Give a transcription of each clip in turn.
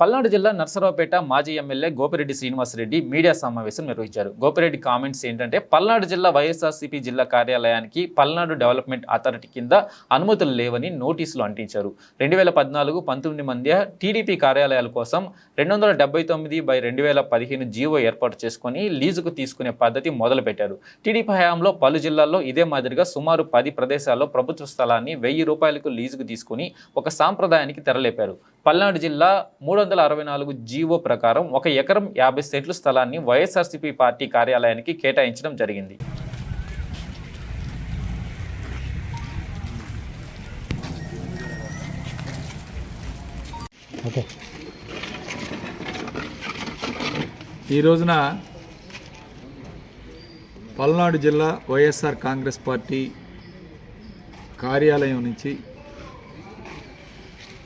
పల్నాడు జిల్లా నర్సరావుపేట మాజీ MLA Gopireddy Srinivasa Reddy media సమావేశం నిర్వహించారు. గోపిరెడ్డి కామెంట్స్ ఏంటంటే, పల్నాడు జిల్లా వైఎస్ఆర్సీపీ జిల్లా కార్యాలయానికి పల్నాడు డెవలప్మెంట్ అథారిటీ కింద అనుమతులు లేవని నోటీసులు అంటించారు. 2014-19 మధ్య టీడీపీ కార్యాలయాల కోసం 279/2015 జీవో ఏర్పాటు చేసుకుని లీజుకు తీసుకునే పద్ధతి మొదలుపెట్టారు. టీడీపీ హయాంలో పలు జిల్లాల్లో ఇదే మాదిరిగా సుమారు 10 ప్రదేశాల్లో ప్రభుత్వ స్థలాన్ని 1000 రూపాయలకు లీజుకు తీసుకుని ఒక సాంప్రదాయానికి తెరలేపారు. పల్నాడు జిల్లా 364 జీవో ప్రకారం 1 ఎకరం 50 సెంట్ల స్థలాన్ని వైఎస్ఆర్సీపీ పార్టీ కార్యాలయానికి కేటాయించడం జరిగింది. ఈ రోజున పల్నాడు జిల్లా వైఎస్ఆర్ కాంగ్రెస్ పార్టీ కార్యాలయం నుంచి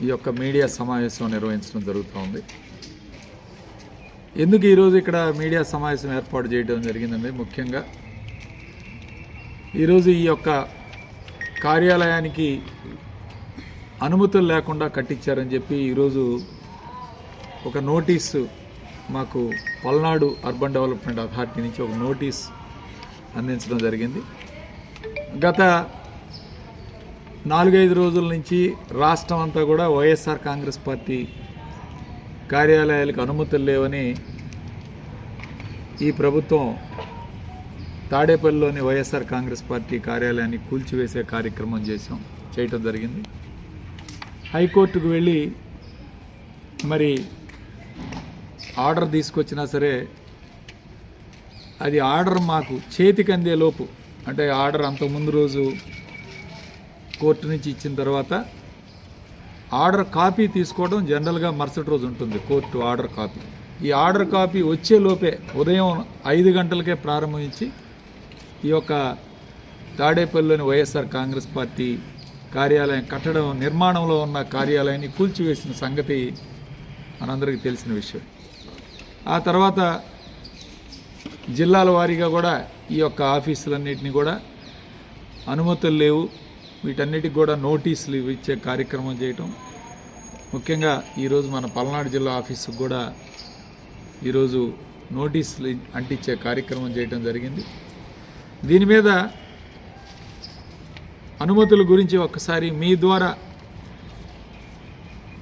ఈ యొక్క మీడియా సమావేశం నిర్వహించడం జరుగుతూ ఉంది. ఎందుకు ఈరోజు ఇక్కడ మీడియా సమావేశం ఏర్పాటు చేయడం జరిగిందండి? ముఖ్యంగా ఈరోజు ఈ యొక్క కార్యాలయానికి అనుమతులు లేకుండా కట్టించారని చెప్పి ఈరోజు ఒక నోటీసు మాకు పల్నాడు అర్బన్ డెవలప్మెంట్ అథారిటీ నుంచి ఒక నోటీస్ అందించడం జరిగింది. గత 4-5 రోజుల నుంచి రాష్ట్రం అంతా కూడా వైఎస్ఆర్ కాంగ్రెస్ పార్టీ కార్యాలయాలకు అనుమతులు లేవని ఈ ప్రభుత్వం తాడేపల్లిలోని వైఎస్ఆర్ కాంగ్రెస్ పార్టీ కార్యాలయాన్ని కూల్చివేసే కార్యక్రమం చేయటం జరిగింది. హైకోర్టుకు వెళ్ళి మరి ఆర్డర్ తీసుకొచ్చినా సరే అది ఆర్డర్ మాకు చేతికి అందే లోపు, అంటే ఆర్డర్ అంతకుముందు రోజు కోర్టు నుంచి ఇచ్చిన తర్వాత ఆర్డర్ కాపీ తీసుకోవడం జనరల్గా మరుసటి రోజు ఉంటుంది కోర్టు ఆర్డర్ కాపీ. ఈ ఆర్డర్ కాపీ వచ్చే లోపే ఉదయం 5 గంటలకే ప్రారంభించి ఈ యొక్క తాడేపల్లిలోని వైఎస్ఆర్ కాంగ్రెస్ పార్టీ కార్యాలయం కట్టడం నిర్మాణంలో ఉన్న కార్యాలయాన్ని కూల్చివేసిన సంగతి మనందరికీ తెలిసిన విషయం. ఆ తర్వాత జిల్లాల వారీగా కూడా ఈ యొక్క ఆఫీసులన్నింటినీ కూడా అనుమతులు లేవు, వీటన్నిటికి కూడా నోటీసులు ఇచ్చే కార్యక్రమం చేయటం. ముఖ్యంగా ఈరోజు మన పల్నాడు జిల్లా ఆఫీసుకు కూడా ఈరోజు నోటీసులు అంటించే కార్యక్రమం చేయటం జరిగింది. దీని మీద అనుమతుల గురించి ఒక్కసారి మీ ద్వారా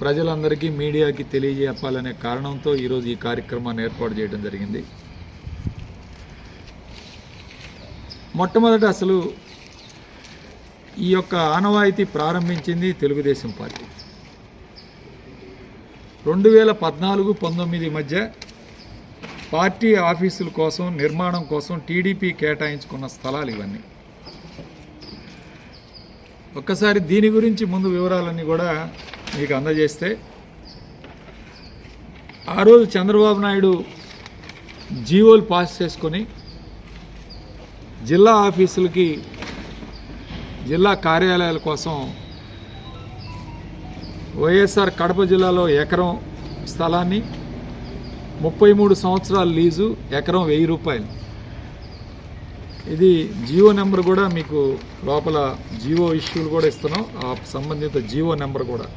ప్రజలందరికీ మీడియాకి తెలియజేయాలనే కారణంతో ఈరోజు ఈ కార్యక్రమాన్ని ఏర్పాటు చేయడం జరిగింది. మొట్టమొదట అసలు ఈ యొక్క ఆనవాయితీ ప్రారంభించింది తెలుగుదేశం పార్టీ. 2014-19 మధ్య పార్టీ ఆఫీసుల కోసం నిర్మాణం కోసం టీడీపీ కేటాయించుకున్న స్థలాలు ఇవన్నీ. ఒక్కసారి దీని గురించి ముందు వివరాలన్నీ కూడా మీకు అందజేస్తే, ఆ రోజు చంద్రబాబు నాయుడు జీవోలు పాస్ చేసుకొని జిల్లా ఆఫీసులకి జిల్లా కార్యాలయాల కోసం వైఎస్ఆర్ కడప జిల్లాలో ఎకరం స్థలాన్ని 33 సంవత్సరాల లీజు, ఎకరం 1000 రూపాయలు. ఇది జియో నెంబర్ కూడా మీకు లోపల జియో ఇష్యూలు కూడా ఇస్తున్నాం, ఆ సంబంధిత జియో నెంబర్ కూడా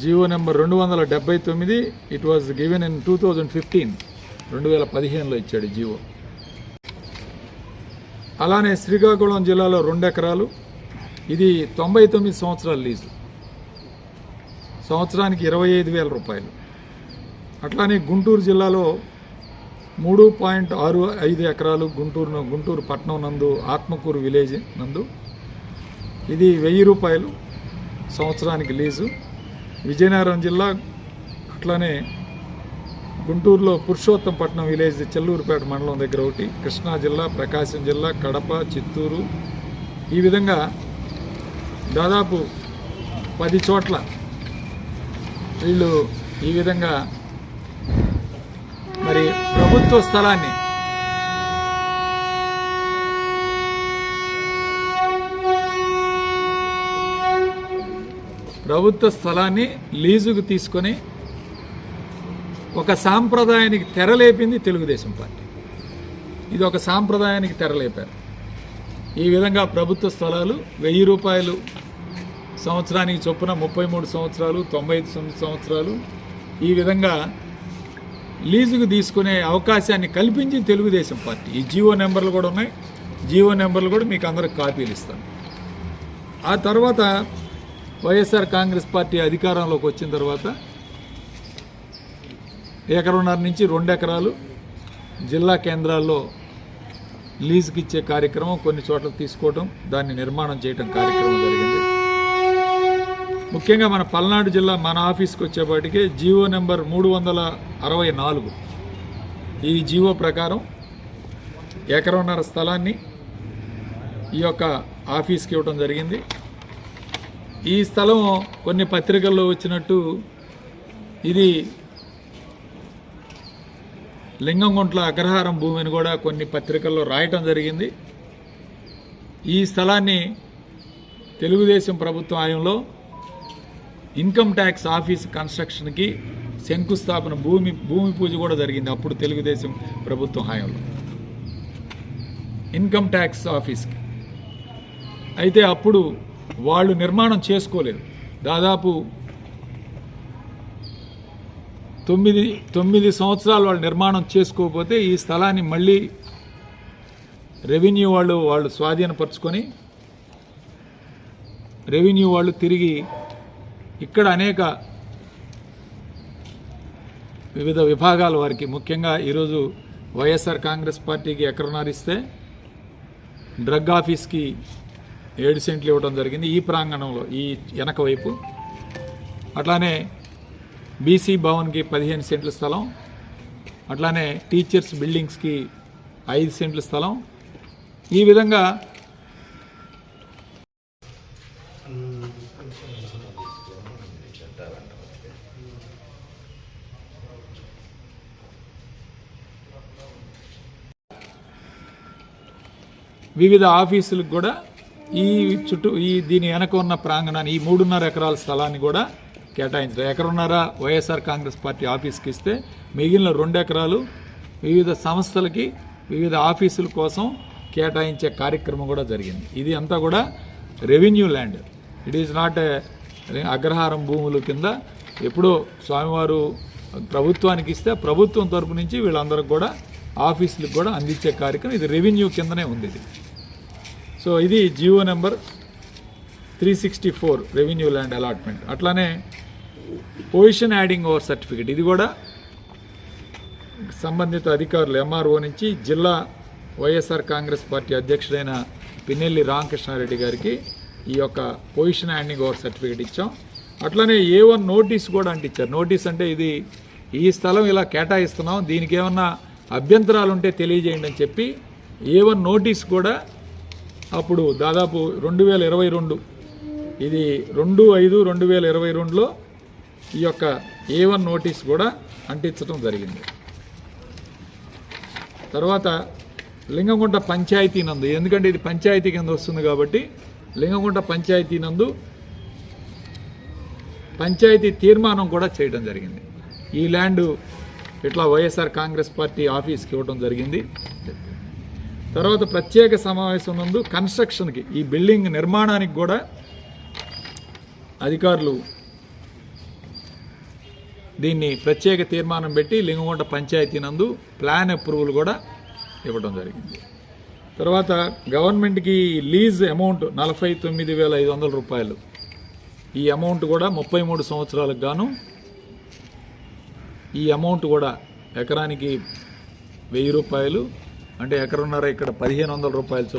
GO number 279. It was given in 2015, 2015లో ఇచ్చాడు జియో. అలానే శ్రీకాకుళం జిల్లాలో 2 ఎకరాలు, ఇది 99 సంవత్సరాల లీజు, సంవత్సరానికి 25,000 రూపాయలు. అట్లానే గుంటూరు జిల్లాలో 3.65 ఎకరాలు గుంటూరు పట్టణం నందు ఆత్మకూరు విలేజ్ నందు, ఇది 1000 రూపాయలు సంవత్సరానికి లీజు. విజయనగరం జిల్లా అట్లానే గుంటూరులో పురుషోత్తంపట్నం విలేజ్ చెల్లూరుపేట మండలం దగ్గర ఒకటి, కృష్ణా జిల్లా, ప్రకాశం జిల్లా, కడప, చిత్తూరు, ఈ విధంగా దాదాపు 10 చోట్ల వీళ్ళు ఈ విధంగా మరి ప్రభుత్వ స్థలాన్ని లీజుకు తీసుకొని ఒక సాంప్రదాయానికి తెరలేపింది తెలుగుదేశం పార్టీ. ఇది ఒక సాంప్రదాయానికి తెరలేపారు. ఈ విధంగా ప్రభుత్వ స్థలాలు 1000 రూపాయలు సంవత్సరానికి చొప్పున 33 సంవత్సరాలు, 95 సంవత్సరాలు ఈ విధంగా లీజుకు తీసుకునే అవకాశాన్ని కల్పించి తెలుగుదేశం పార్టీ. ఈ జీవో నెంబర్లు కూడా ఉన్నాయి. జీవో నెంబర్లు కూడా మీకు అందరికి కాపీలు ఇస్తాను. ఆ తర్వాత వైఎస్ఆర్ కాంగ్రెస్ పార్టీ అధికారంలోకి వచ్చిన తర్వాత 1.5 ఎకరం నుంచి 2 ఎకరాలు జిల్లా కేంద్రాల్లో లీజుకి ఇచ్చే కార్యక్రమం కొన్ని చోట్ల తీసుకోవడం, దాన్ని నిర్మాణం చేయడం కార్యక్రమం జరిగింది. ముఖ్యంగా మన పల్నాడు జిల్లా మన ఆఫీస్కి వచ్చేపాటికే జీవో నెంబర్ 364 ఈ జీవో ప్రకారం 1.5 ఎకరం స్థలాన్ని ఈ యొక్క ఆఫీస్కి ఇవ్వడం జరిగింది. ఈ స్థలం కొన్ని పత్రికల్లో వచ్చినట్టు ఇది లింగంగుంట్ల అగ్రహారం భూమిని కూడా కొన్ని పత్రికల్లో రాయటం జరిగింది. ఈ స్థలాన్ని తెలుగుదేశం ప్రభుత్వం హయాంలో ఇన్కమ్ ట్యాక్స్ ఆఫీస్ కన్స్ట్రక్షన్కి శంకుస్థాపన భూమి పూజ కూడా జరిగింది. అప్పుడు తెలుగుదేశం ప్రభుత్వం హయాంలో ఇన్కమ్ ట్యాక్స్ ఆఫీస్కి. అయితే అప్పుడు వాళ్ళు నిర్మాణం చేసుకోలేదు. దాదాపు 9 సంవత్సరాలు వాళ్ళు నిర్మాణం చేసుకోకపోతే ఈ స్థలాన్ని మళ్ళీ రెవెన్యూ వాళ్ళు స్వాధీనపరుచుకొని రెవెన్యూ వాళ్ళు తిరిగి ఇక్కడ అనేక వివిధ విభాగాల వారికి, ముఖ్యంగా ఈరోజు వైఎస్ఆర్ కాంగ్రెస్ పార్టీకి 1.5 ఎకరం ఇస్తే డ్రగ్ ఆఫీస్కి 7 సెంట్లు ఇవ్వడం జరిగింది ఈ ప్రాంగణంలో, ఈ వెనక వైపు. అట్లానే బీసీ భవన్కి 15 సెంట్ల స్థలం, అట్లానే టీచర్స్ బిల్డింగ్స్కి 5 సెంట్ల స్థలం. ఈ విధంగా వివిధ ఆఫీసులకు కూడా ఈ దీని వెనక ఉన్న ప్రాంగణాన్ని, ఈ 3.5 ఎకరాల స్థలాన్ని కూడా కేటాయించారు. 1.5 ఎకరం వైఎస్ఆర్ కాంగ్రెస్ పార్టీ ఆఫీస్కి ఇస్తే మిగిలిన 2 ఎకరాలు వివిధ సంస్థలకి, వివిధ ఆఫీసుల కోసం కేటాయించే కార్యక్రమం కూడా జరిగింది. ఇది అంతా కూడా revenue land. It is not అగ్రహారం భూముల కింద ఎప్పుడో స్వామివారు ప్రభుత్వానికి ఇస్తే ప్రభుత్వం తరపు నుంచి వీళ్ళందరికి కూడా ఆఫీసులకు కూడా అందించే కార్యక్రమం. ఇది రెవెన్యూ కిందనే ఉంది ఇది. సో ఇది GO number 364 revenue land allotment. అట్లానే పొజిషన్ యాడింగ్ ఓవర్ సర్టిఫికేట్, ఇది కూడా సంబంధిత అధికారులు ఎంఆర్ఓ నుంచి జిల్లా వైఎస్ఆర్ కాంగ్రెస్ పార్టీ అధ్యక్షుడైన పిన్నెల్లి రామకృష్ణారెడ్డి గారికి ఈ యొక్క పొజిషన్ యాడింగ్ ఓవర్ సర్టిఫికేట్ ఇచ్చాం. అట్లనే A1 నోటీస్ కూడా అంటించారు. నోటీస్ అంటే ఇది ఈ స్థలం ఇలా కేటాయిస్తున్నాం, దీనికి ఏమన్నా అభ్యంతరాలు ఉంటే తెలియజేయండి అని చెప్పి A1 నోటీస్ కూడా అప్పుడు దాదాపు 2022, ఇది 2/5/2022లో ఈ యొక్క A1 నోటీస్ కూడా అంటించడం జరిగింది. తర్వాత లింగంగుంట పంచాయతీ నందు, ఎందుకంటే ఇది పంచాయతీ కింద వస్తుంది కాబట్టి లింగంగుంట పంచాయతీ నందు పంచాయతీ తీర్మానం కూడా చేయడం జరిగింది. ఈ ల్యాండ్ ఇట్లా వైఎస్ఆర్ కాంగ్రెస్ పార్టీ ఆఫీస్కి ఇవ్వడం జరిగింది. తర్వాత ప్రత్యేక సమావేశం నందు కన్స్ట్రక్షన్కి, ఈ బిల్డింగ్ నిర్మాణానికి కూడా అధికారులు దీన్ని ప్రత్యేక తీర్మానం పెట్టి లింగంగుంట పంచాయతీ నందు ప్లాన్ అప్రూవల్ కూడా ఇవ్వడం జరిగింది. తర్వాత గవర్నమెంట్కి లీజ్ అమౌంట్ 49,500 రూపాయలు. ఈ అమౌంట్ కూడా 33 సంవత్సరాలకు గాను ఈ అమౌంట్ కూడా ఎకరానికి 1000 రూపాయలు, అంటే 1.5 ఎకరం ఇక్కడ 1,500 రూపాయలు